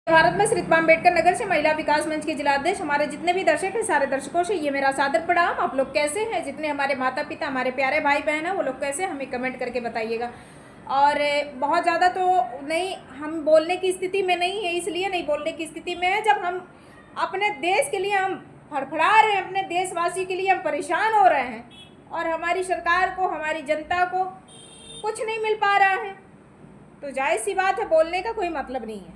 भारत में श्री अम्बेडकर नगर से महिला विकास मंच के जिलाध्यक्ष, हमारे जितने भी दर्शक हैं, सारे दर्शकों से ये मेरा सादर प्रणाम। आप लोग कैसे हैं? जितने हमारे माता पिता, हमारे प्यारे भाई बहन हैं, वो लोग कैसे, हमें कमेंट करके बताइएगा। और बहुत ज़्यादा तो नहीं, हम बोलने की स्थिति में नहीं है, इसलिए नहीं बोलने की स्थिति में है जब हम अपने देश के लिए हम फड़फड़ा रहे हैं, अपने देशवासी के लिए हम परेशान हो रहे हैं और हमारी सरकार को, हमारी जनता को कुछ नहीं मिल पा रहा है, तो जाहिर सी बात है बोलने का कोई मतलब नहीं है।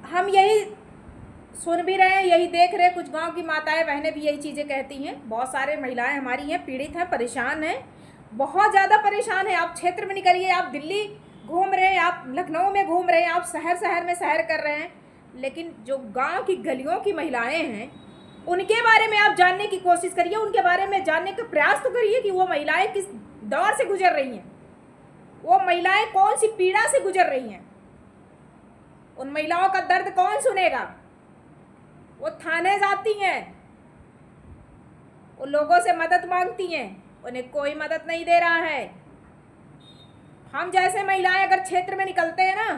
हम यही सुन भी रहे हैं, यही देख रहे हैं, कुछ गांव की माताएं बहनें भी यही चीज़ें कहती हैं। बहुत सारे महिलाएं हमारी हैं, पीड़ित हैं, परेशान हैं, बहुत ज़्यादा परेशान हैं। आप क्षेत्र में निकलिए, आप दिल्ली घूम रहे हैं, आप लखनऊ में घूम रहे हैं, आप शहर में सैर कर रहे हैं, लेकिन जो गांव की गलियों की महिलाएं हैं उनके बारे में आप जानने की कोशिश करिए, उनके बारे में जानने का प्रयास तो करिए कि वो महिलाएं किस दौर से गुजर रही हैं, वो महिलाएं कौन सी पीड़ा से गुजर रही हैं। उन महिलाओं का दर्द कौन सुनेगा? वो थाने जाती हैं, वो लोगों से मदद मांगती हैं, उन्हें कोई मदद नहीं दे रहा है। हम जैसे महिलाएं अगर क्षेत्र में निकलते हैं ना,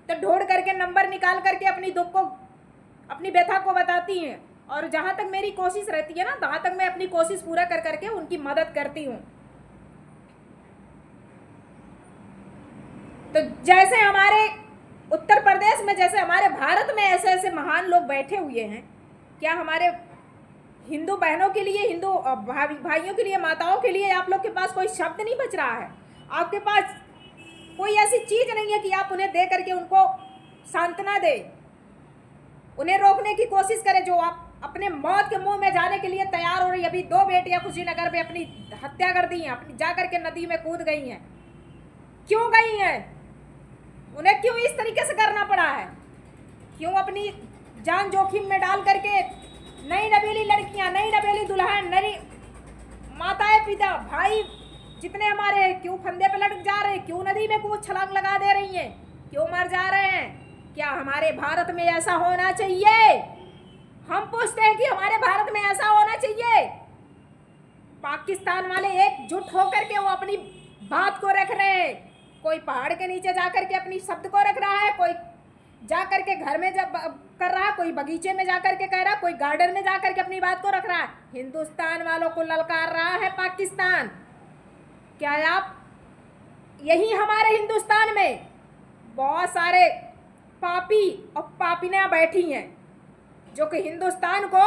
तो ढूंढ करके नंबर निकाल करके अपनी दुख को, अपनी व्यथा को बताती हैं, और जहाँ तक मेरी कोशिश रहती है ना, तहाँ तक मैं अपनी कोशिश पूरा कर करके उनकी मदद करती हूँ। तो जैसे हमारे उत्तर प्रदेश में, जैसे हमारे भारत में ऐसे ऐसे महान लोग बैठे हुए हैं, क्या हमारे हिंदू बहनों के लिए, हिंदू भाइयों के लिए, माताओं के लिए आप लोग के पास कोई शब्द नहीं बच रहा है? आपके पास कोई ऐसी चीज़ नहीं है कि आप उन्हें दे करके उनको सांत्वना दे, उन्हें रोकने की कोशिश करें, जो आप अपने मौत के मुंह में जाने के लिए तैयार हो रही है। अभी 2 बेटियां कुशीनगर में अपनी हत्या कर दी हैं, अपनी जा करके नदी में कूद गई हैं। क्यों गई हैं? उन्हें क्यों इस तरीके से करना पड़ा है? क्यों अपनी जान जोखिम में डाल करके नई नवेली लड़कियां, नई नवेली दुल्हन, नई माताएं, पिता, भाई जितने हमारे हैं, क्यों फंदे पे लटक जा रहे हैं? क्यों नदी में कूद छलांग लगा दे रही हैं? क्यों मर जा रहे हैं? क्या हमारे भारत में ऐसा होना चाहिए? हम पूछते हैं कि हमारे भारत में ऐसा होना चाहिए? पाकिस्तान वाले एकजुट होकर के वो अपनी बात को रख रहे हैं। कोई पहाड़ के नीचे जाकर के अपनी शब्द को रख रहा है, कोई जाकर के घर में जब कर रहा है, कोई बगीचे में जाकर के कह रहा है, कोई गार्डन में जाकर के अपनी बात को रख रहा है। हिंदुस्तान वालों को ललकार रहा है पाकिस्तान। क्या आप, यही हमारे हिंदुस्तान में बहुत सारे पापी और पापियां बैठी हैं, जो कि हिंदुस्तान को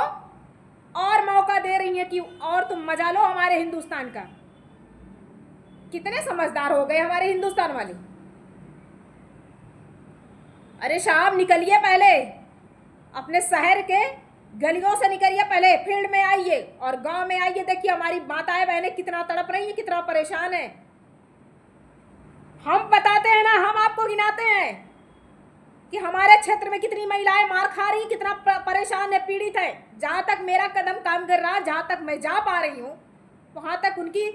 और मौका दे रही हैं कि और तुम मजा लो हमारे हिंदुस्तान का। कितने समझदार हो गए हमारे हिंदुस्तान वाले। अरे शाम निकलिए, पहले अपने शहर के गलियों से निकलिए, पहले फील्ड में आइए और गांव में आइए, देखिए हमारी माताएं बहनें कितना तड़प रही हैं, कितना परेशान है। हम बताते हैं ना, हम आपको गिनाते हैं कि हमारे क्षेत्र में कितनी महिलाएं मार खा रही, कितना परेशान है, पीड़ित है। जहां तक मेरा कदम काम कर रहा है, जहां तक मैं जा पा रही हूँ, वहां तक उनकी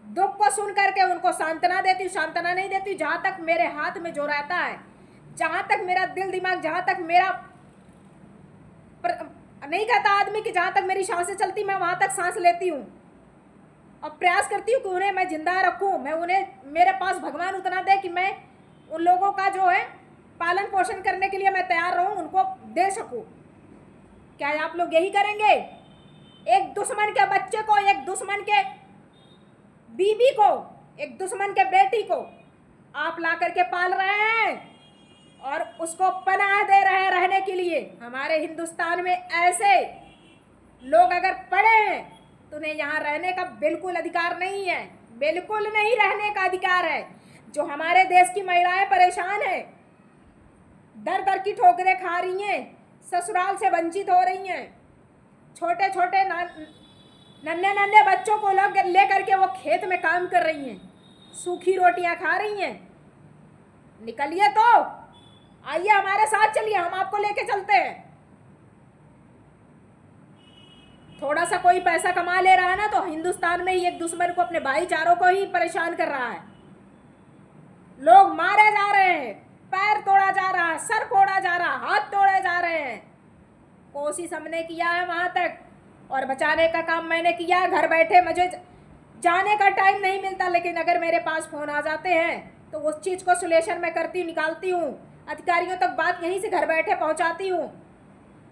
दुख को सुन करके उनको सांत्वना देती हूँ, सांत्वना नहीं देती। जहाँ तक मेरे हाथ में जो रहता है, जहाँ तक मेरा दिल दिमाग, जहाँ तक मेरा नहीं कहता आदमी कि जहाँ तक मेरी सांसें चलती, मैं वहाँ तक सांस लेती हूँ और प्रयास करती हूँ कि उन्हें मैं जिंदा रखूँ। मैं उन्हें, मेरे पास भगवान उतना दे कि मैं उन लोगों का जो है पालन पोषण करने के लिए मैं तैयार रहूँ, उनको दे सकूँ। क्या आप लोग यही करेंगे? एक दुश्मन के बच्चे को, एक दुश्मन के बीबी को, एक दुश्मन के बेटी को आप ला करके पाल रहे हैं और उसको पनाह दे रहे हैं रहने के लिए। हमारे हिंदुस्तान में ऐसे लोग अगर पड़े हैं तो उन्हें यहाँ रहने का बिल्कुल अधिकार नहीं है, बिल्कुल नहीं रहने का अधिकार है। जो हमारे देश की महिलाएं परेशान हैं, दर दर की ठोकरें खा रही हैं, ससुराल से वंचित हो रही हैं, छोटे छोटे नन्हे नन्हे बच्चों को लोग ले करके वो खेत में काम कर रही हैं, सूखी रोटियां खा रही हैं। निकलिए, तो आइए हमारे साथ चलिए, हम आपको लेके चलते हैं। थोड़ा सा कोई पैसा कमा ले रहा है ना, तो हिंदुस्तान में ही एक दुश्मन को, अपने भाईचारों को ही परेशान कर रहा है। लोग मारे जा रहे हैं, पैर तोड़ा जा रहा है, सर फोड़ा जा रहा है, हाथ तोड़े जा रहे हैं। कोशिश हमने किया है वहां तक, और बचाने का काम मैंने किया। घर बैठे मुझे जाने का टाइम नहीं मिलता, लेकिन अगर मेरे पास फ़ोन आ जाते हैं तो उस चीज़ को सोल्यूशन मैं करती हूँ, निकालती हूँ, अधिकारियों तक बात यहीं से घर बैठे पहुँचाती हूँ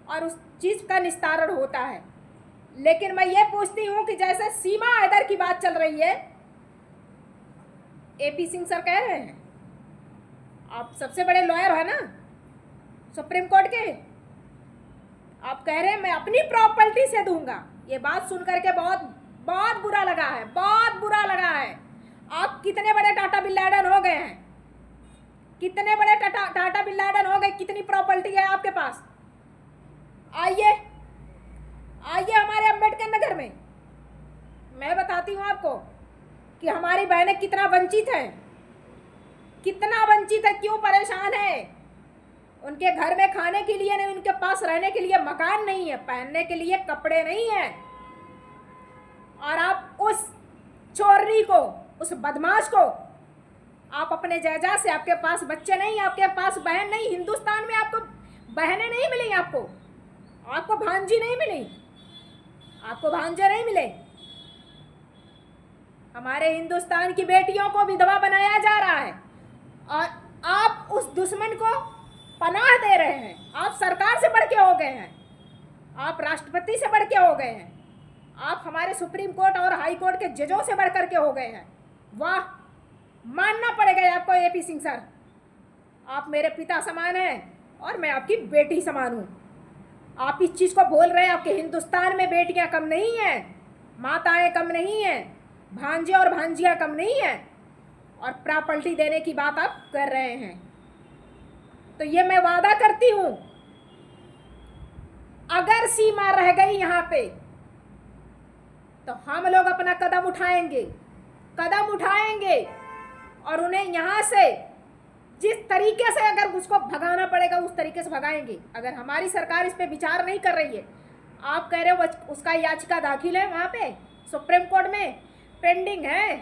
और उस चीज़ का निस्तारण होता है। लेकिन मैं ये पूछती हूँ कि जैसे सीमा हैदर की बात चल रही है, AP सिंह सर कह रहे हैं, आप सबसे बड़े लॉयर है ना सुप्रीम कोर्ट के, आप कह रहे हैं मैं अपनी प्रॉपर्टी से दूंगा। ये बात सुन करके बहुत बहुत बुरा लगा है, बहुत बुरा लगा है। आप कितने बड़े टाटा बिन लादेन हो गए हैं, कितने बड़े टाटा बिन लादेन हो गए, कितनी प्रॉपर्टी है आपके पास? आइए आइए हमारे अम्बेडकर नगर में, मैं बताती हूँ आपको कि हमारी बहनें कितना वंचित है, कितना वंचित है, क्यों परेशान है। उनके घर में खाने के लिए नहीं, उनके पास रहने के लिए मकान नहीं है, पहनने के लिए कपड़े नहीं है, और आप उस चोरनी को, उस बदमाश को आप अपने जायदाद से, आपके पास बच्चे नहीं, आपके पास बहन नहीं, हिंदुस्तान में आपको बहनें नहीं मिली, आपको भांजी नहीं मिली, आपको भांजे नहीं मिले। हमारे हिंदुस्तान की बेटियों को विधवा बनाया जा रहा है और आप उस दुश्मन को पनाह दे रहे हैं। आप सरकार से बढ़ के हो गए हैं, आप राष्ट्रपति से बढ़ के हो गए हैं, आप हमारे सुप्रीम कोर्ट और हाई कोर्ट के जजों से बढ़ करके हो गए हैं। वाह, मानना पड़ेगा आपको AP सिंह सर, आप मेरे पिता समान हैं और मैं आपकी बेटी समान हूँ। आप इस चीज़ को बोल रहे हैं, आपके हिंदुस्तान में बेटियां कम नहीं हैं, माताएं कम नहीं हैं, भांजे और भांजियां कम नहीं हैं, और प्रॉपर्टी देने की बात आप कर रहे हैं। तो ये मैं वादा करती हूँ, अगर सीमा रह गई यहाँ पे तो हम लोग अपना कदम उठाएंगे और उन्हें यहाँ से जिस तरीके से अगर उसको भगाना पड़ेगा उस तरीके से भगाएंगे। अगर हमारी सरकार इस पे विचार नहीं कर रही है, आप कह रहे हो उसका याचिका दाखिल है वहाँ पे सुप्रीम कोर्ट में, पेंडिंग है,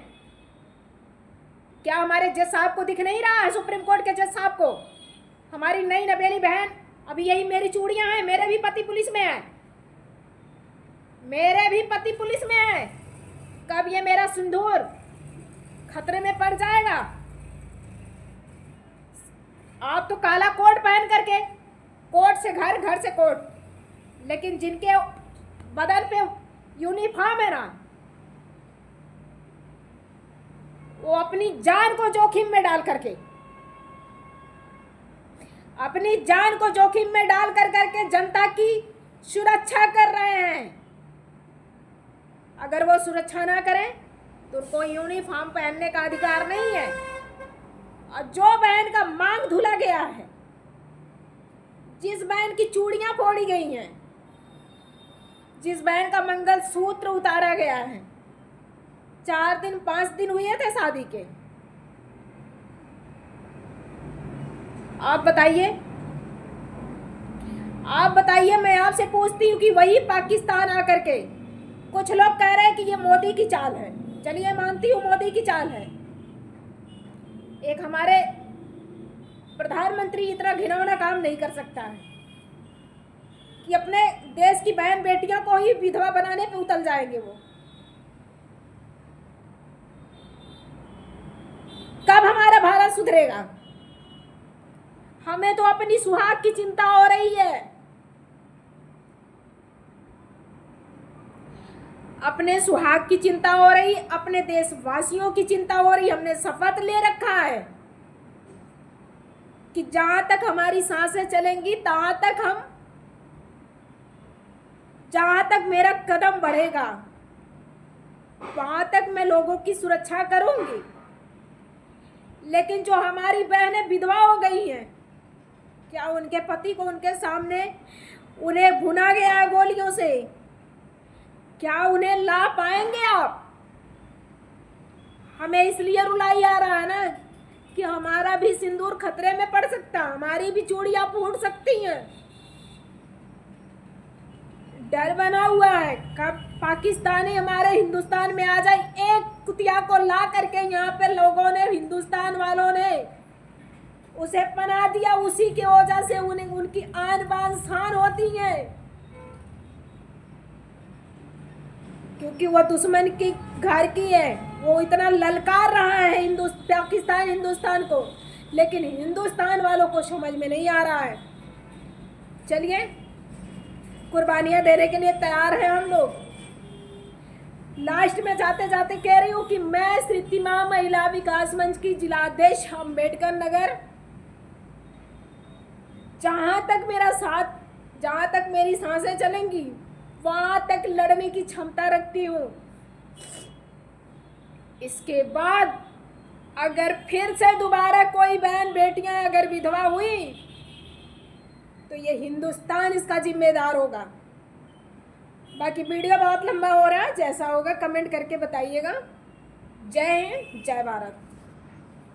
क्या हमारे जज साहब को दिख नहीं रहा है, सुप्रीम कोर्ट के जज साहब को? हमारी नई नवेली बहन, अभी यही मेरी चूड़ियां हैं, मेरे भी पति पुलिस में है, मेरे भी पति पुलिस में है, कब ये मेरा सिंदूर खतरे में पड़ जाएगा? आप तो काला कोट पहन करके कोर्ट से घर, घर से कोर्ट, लेकिन जिनके बदन पे यूनिफॉर्म है ना, वो अपनी जान को जोखिम में डाल करके, अपनी जान को जोखिम में डाल करके जनता की सुरक्षा कर रहे हैं। अगर वो सुरक्षा ना करें तो उनको यूनिफॉर्म पहनने का अधिकार नहीं है। और जो बहन का मांग धुला गया है, जिस बहन की चूड़ियां फोड़ी गई हैं, जिस बहन का मंगलसूत्र उतारा गया है, 4 दिन 5 दिन हुए थे शादी के, आप बताइए, मैं आपसे पूछती हूँ कि वही पाकिस्तान आकर के, कुछ लोग कह रहे हैं कि ये मोदी की चाल है, चलिए मानती हूँ मोदी की चाल है। एक हमारे प्रधानमंत्री इतना घिनौना काम नहीं कर सकता है कि अपने देश की बहन बेटियों को ही विधवा बनाने पे उतर जाएंगे। वो कब हमारा भारत सुधरेगा? हमें तो अपनी सुहाग की चिंता हो रही है, अपने सुहाग की चिंता हो रही, अपने देशवासियों की चिंता हो रही। हमने शपथ ले रखा है कि जहां तक हमारी सांसें चलेंगी, जहां तक मेरा कदम बढ़ेगा, वहां तक मैं लोगों की सुरक्षा करूंगी। लेकिन जो हमारी बहनें विधवा हो गई हैं, क्या उनके पति को उनके सामने उन्हें भुना गया है गोलियों से, क्या उन्हें ला पाएंगे आप? हमें इसलिए रुलाई आ रहा है ना कि हमारा भी सिंदूर खतरे में पड़ सकता, हमारी भी चूड़ियां फूट सकती हैं। डर बना हुआ है कब पाकिस्तानी हमारे हिंदुस्तान में आ जाए। एक कुतिया को ला करके यहाँ पे लोगों ने, हिंदुस्तान वालों ने उसे पनाह दिया, उसी की वजह से उन्हें उनकी आन बान शान होती है, क्योंकि वो दुश्मन की घर की है, वो इतना ललकार रहा है पाकिस्तान हिंदुस्तान को, लेकिन हिंदुस्तान वालों को समझ में नहीं आ रहा है। चलिए, कुर्बानियां देने के लिए तैयार हैं हम लोग। लास्ट में जाते जाते कह रही हूँ कि मैं श्रीतिमा महिला विकास मंच की जिलाध्यक्ष अम्बेडकर नगर, जहाँ तक मेरा साथ, जहाँ तक मेरी सांसें चलेंगी वहाँ तक लड़ने की क्षमता रखती हूँ। इसके बाद अगर फिर से दोबारा कोई बहन बेटियां अगर विधवा हुई तो ये हिंदुस्तान इसका जिम्मेदार होगा। बाकी वीडियो बहुत लंबा हो रहा है, जैसा होगा कमेंट करके बताइएगा। जय हिंद, जय भारत।